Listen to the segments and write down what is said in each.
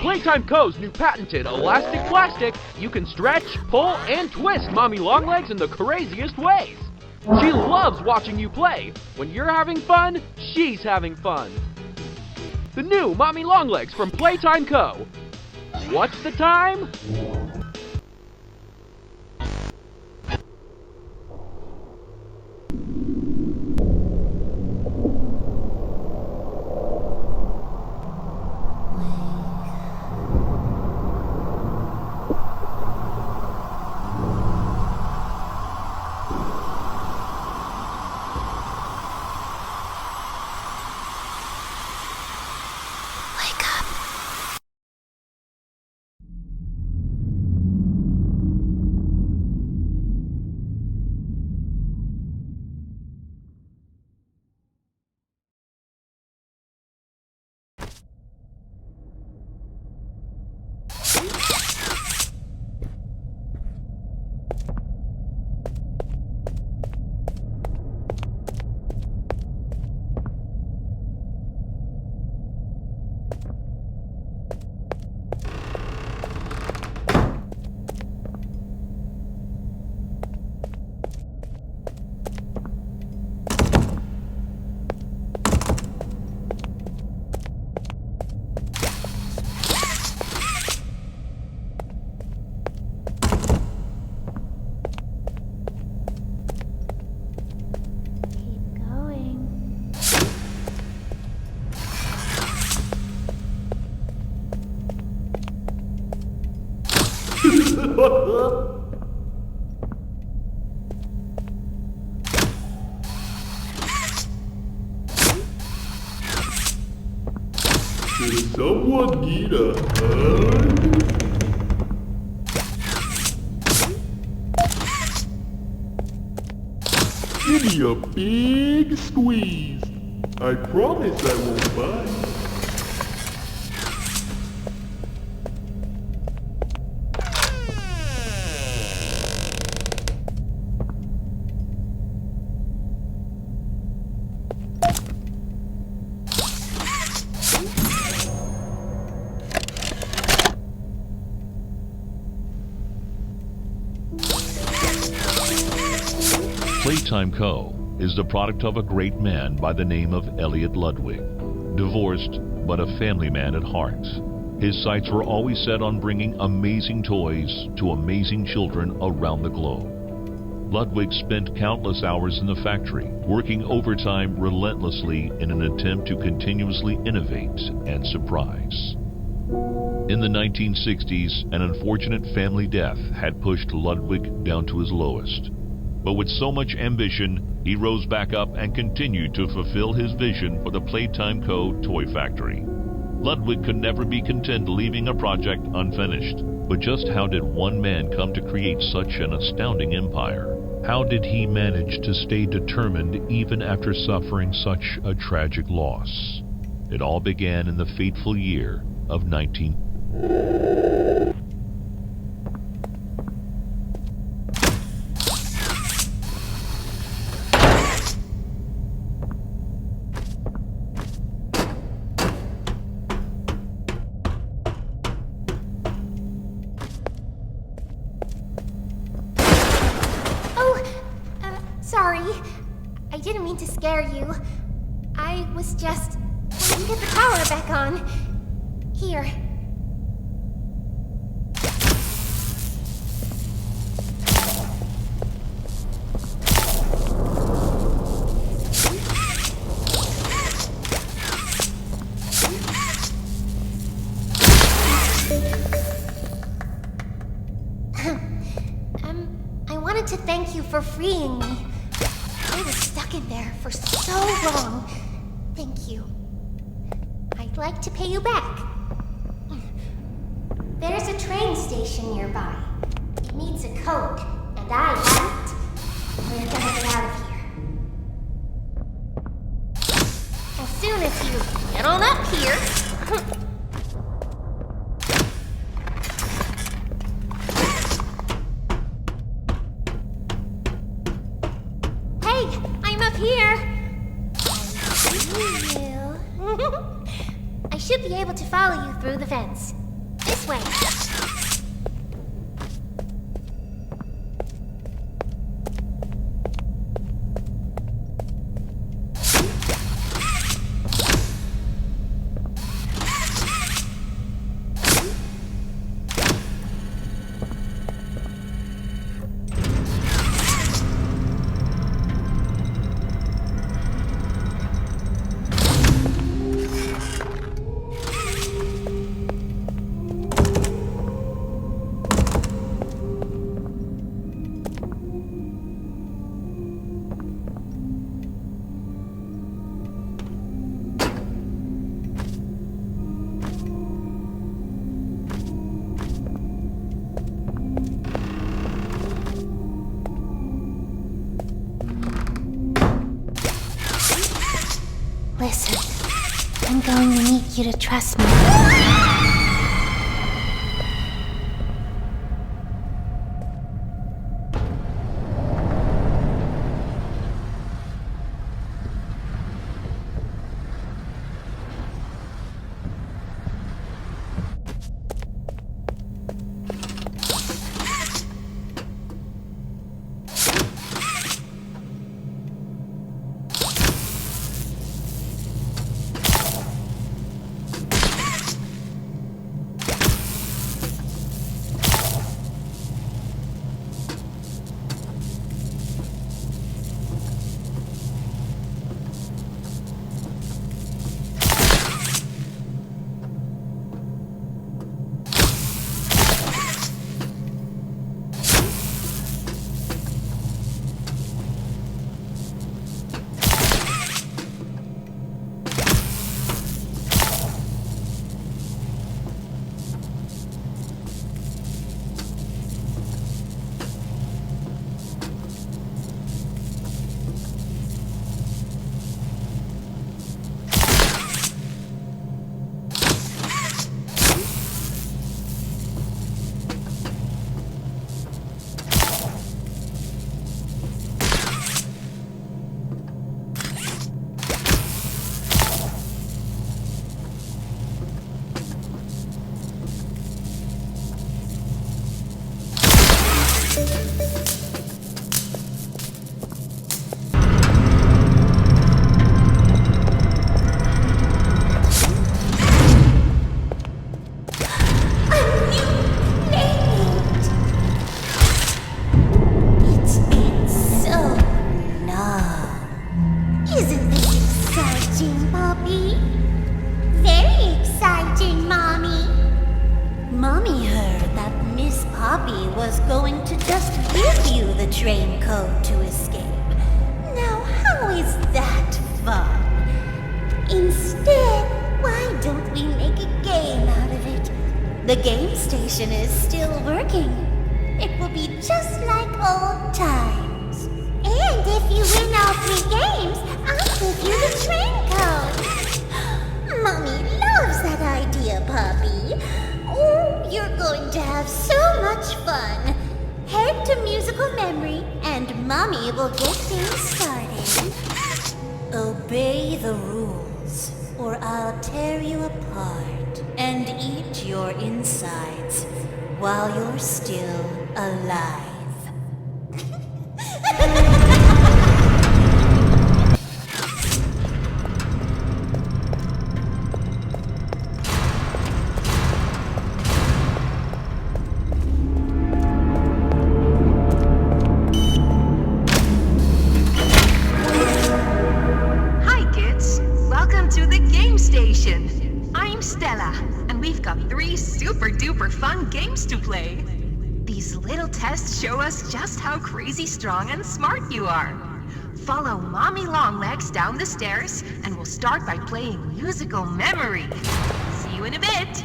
Playtime Co.'s new patented elastic plastic, you can stretch, pull, and twist Mommy Longlegs in the craziest ways. She loves watching you play. When you're having fun, she's having fun. The new Mommy Longlegs from Playtime Co. What's the time? Does someone need a hug? Give me a big squeeze. I promise I won't bite. Playtime Co. is the product of a great man by the name of Elliot Ludwig. Divorced, but a family man at heart. His sights were always set on bringing amazing toys to amazing children around the globe. Ludwig spent countless hours in the factory, working overtime relentlessly in an attempt to continuously innovate and surprise. In the 1960s, an unfortunate family death had pushed Ludwig down to his lowest. But with so much ambition, he rose back up and continued to fulfill his vision for the Playtime Co. toy factory. Ludwig could never be content leaving a project unfinished. But just how did one man come to create such an astounding empire? How did he manage to stay determined even after suffering such a tragic loss? It all began in the fateful year of 19... Sorry. I didn't mean to scare you. I was just trying to get the power back on. Here. I wanted to thank you for freeing me. I was stuck in there for so long. Thank you. I'd like to pay you back. There's a train station nearby. It needs a code, and I have it. We're gonna get out of here. As soon as you get on up here... Here. I should be able to follow you through the fence. way. Listen, I'm going to need you to trust me. Was going to just give you the train code to escape. Now, how is that fun? Instead, why don't we make a game out of it? The game station is still working. It will be just like old times. And if you win all 3 games, I'll give you the train code. Mommy loves that idea, Poppy. Oh, you're going to have so much fun. Head to musical memory, and Mommy will get things started. Obey the rules, or I'll tear you apart and eat your insides while you're still alive. I'm Stella, and we've got 3 super-duper fun games to play. These little tests show us just how crazy strong and smart you are. Follow Mommy Longlegs down the stairs, and we'll start by playing musical memory. See you in a bit.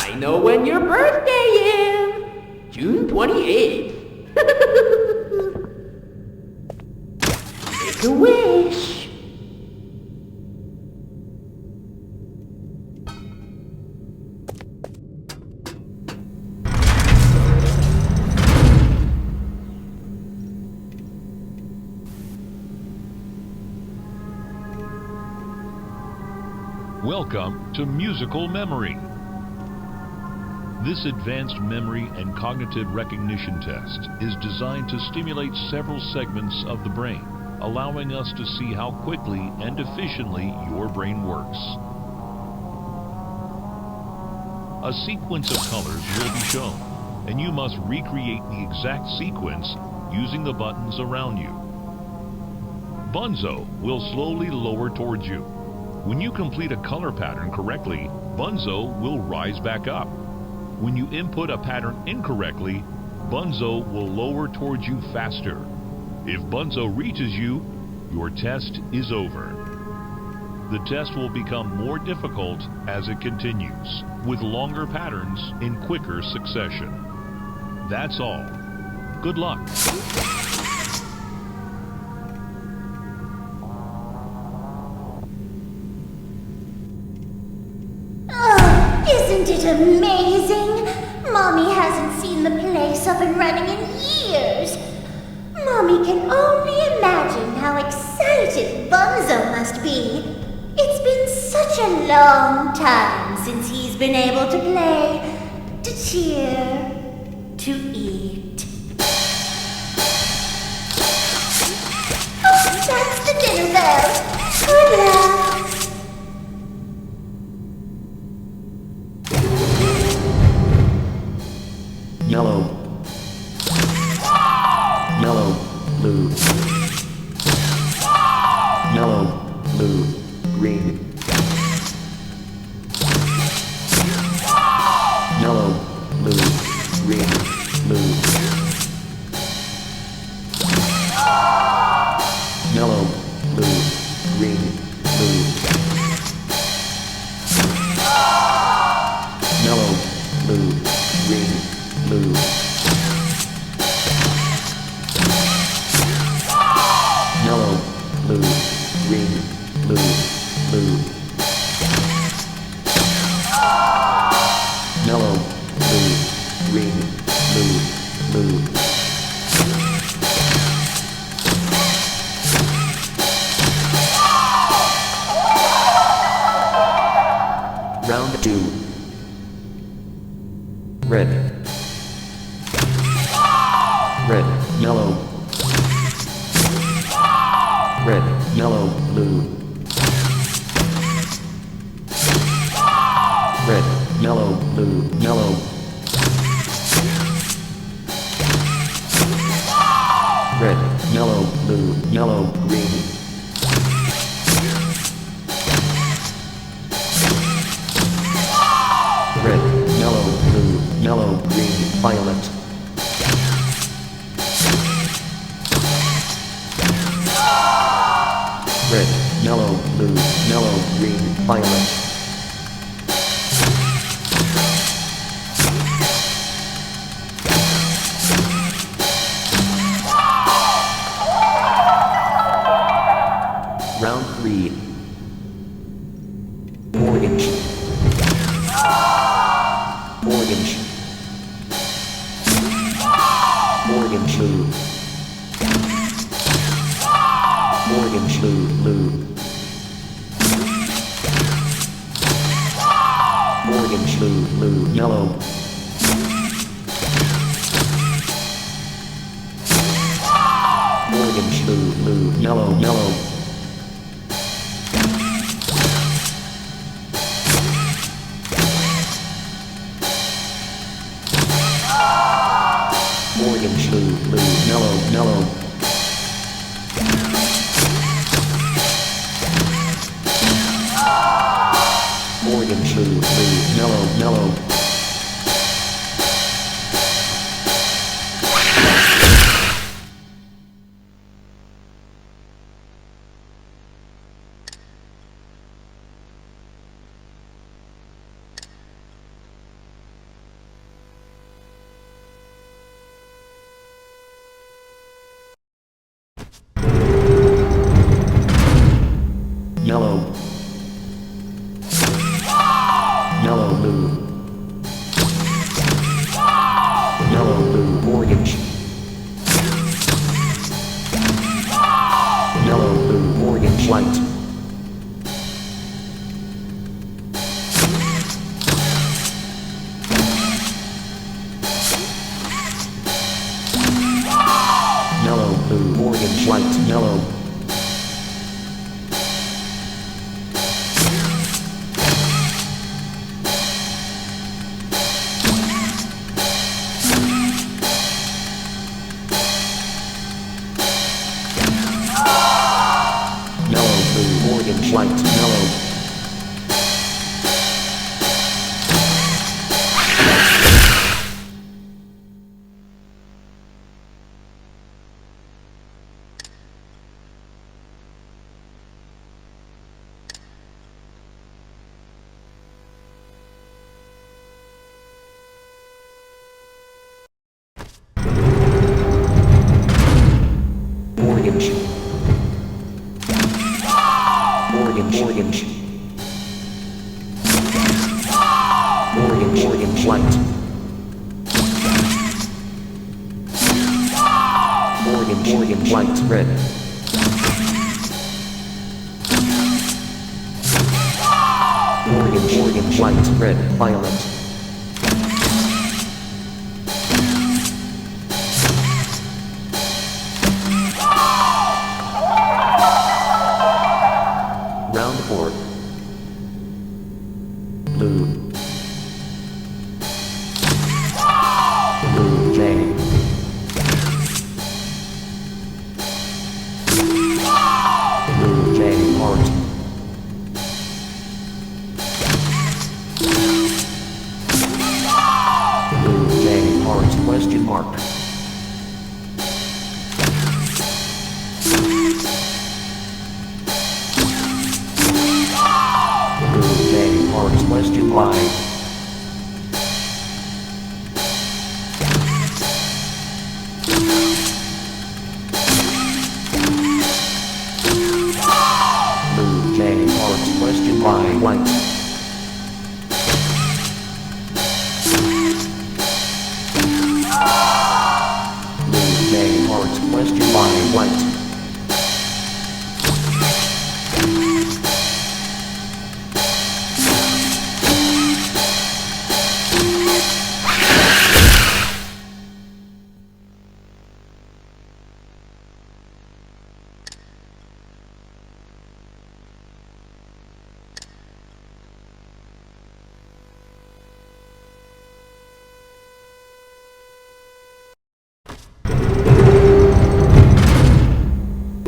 I know when your birthday is. June 28th. Make a wish. Welcome to Musical Memory. This advanced memory and cognitive recognition test is designed to stimulate several segments of the brain, allowing us to see how quickly and efficiently your brain works. A sequence of colors will be shown, and you must recreate the exact sequence using the buttons around you. Bonzo will slowly lower towards you. When you complete a color pattern correctly, Bonzo will rise back up. When you input a pattern incorrectly, Bonzo will lower towards you faster. If Bonzo reaches you, your test is over. The test will become more difficult as it continues, with longer patterns in quicker succession. That's all. Good luck. Isn't it amazing? Mommy hasn't seen the place up and running in years. Mommy can only imagine how excited Bonzo must be. It's been such a long time since he's been able to play, to cheer, to eat. Oh, that's the dinner bell. Good luck. Yellow. Yellow, blue. Yellow, blue, green. Yellow, blue, green, blue. Yellow, blue, green, blue. Yellow, blue, green, blue. Yellow, blue, green, blue, blue. Yellow, blue, green, blue, blue. Round 2. Red. Red, yellow. Red, yellow, blue. Red, yellow, blue, yellow. Red, yellow, blue, yellow, green. Red, yellow, blue, yellow, green, violet. Red, yellow, blue, yellow, green, violet. Round 3. Orange. Orange. Orange, blue. Orange, blue, blue. Orange, blue, blue, yellow. Orange, blue, blue, yellow, yellow. Orange, blue, blue, yellow, yellow. Orange, blue, blue, yellow, yellow. blue. Yellow, blue, orange. Yellow, blue, orange, white. Yellow, blue, orange, white, yellow. Yellow, blue, orange, white, yellow. Orange. Orange, orange. Orange, orange, white. Orange, orange, white, red. Orange, orange, white, red, violet. Round 4. Blue. Blue, J. Blue, J, heart. Blue, J, heart, question mark. Blue, J, heart, question Y. Blue, J, heart, question Y, white. Blue, J, heart, question Y, white.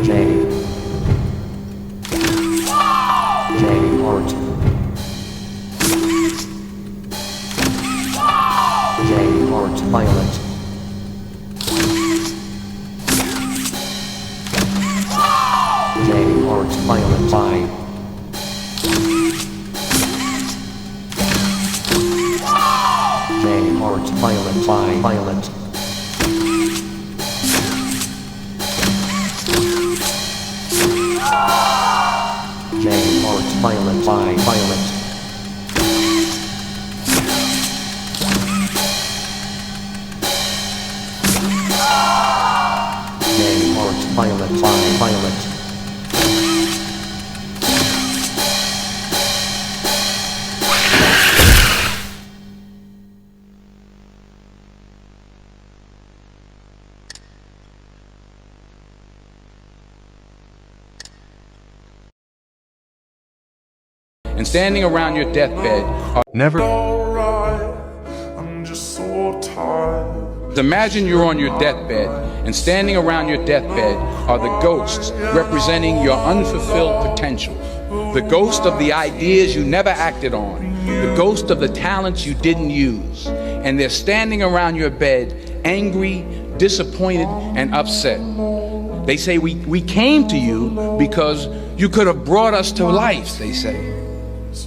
J. J, heart. J, heart, violet. J, heart, violet, I. J, heart, violet, I, violet. J, heart, violet, I, violet. J, heart, violet, I, violet. And standing around your deathbed are Never. Alright, I'm just so tired. imagine you're on your deathbed, and standing around your deathbed are the ghosts representing your unfulfilled potential. The ghost of the ideas you never acted on, the ghost of the talents you didn't use. And they're standing around your bed, angry, disappointed, and upset. They say, we came to you because you could have brought us to life, they say.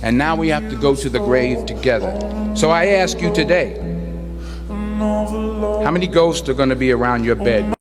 And now we have to go to the grave together. So I ask you today, how many ghosts are going to be around your bed?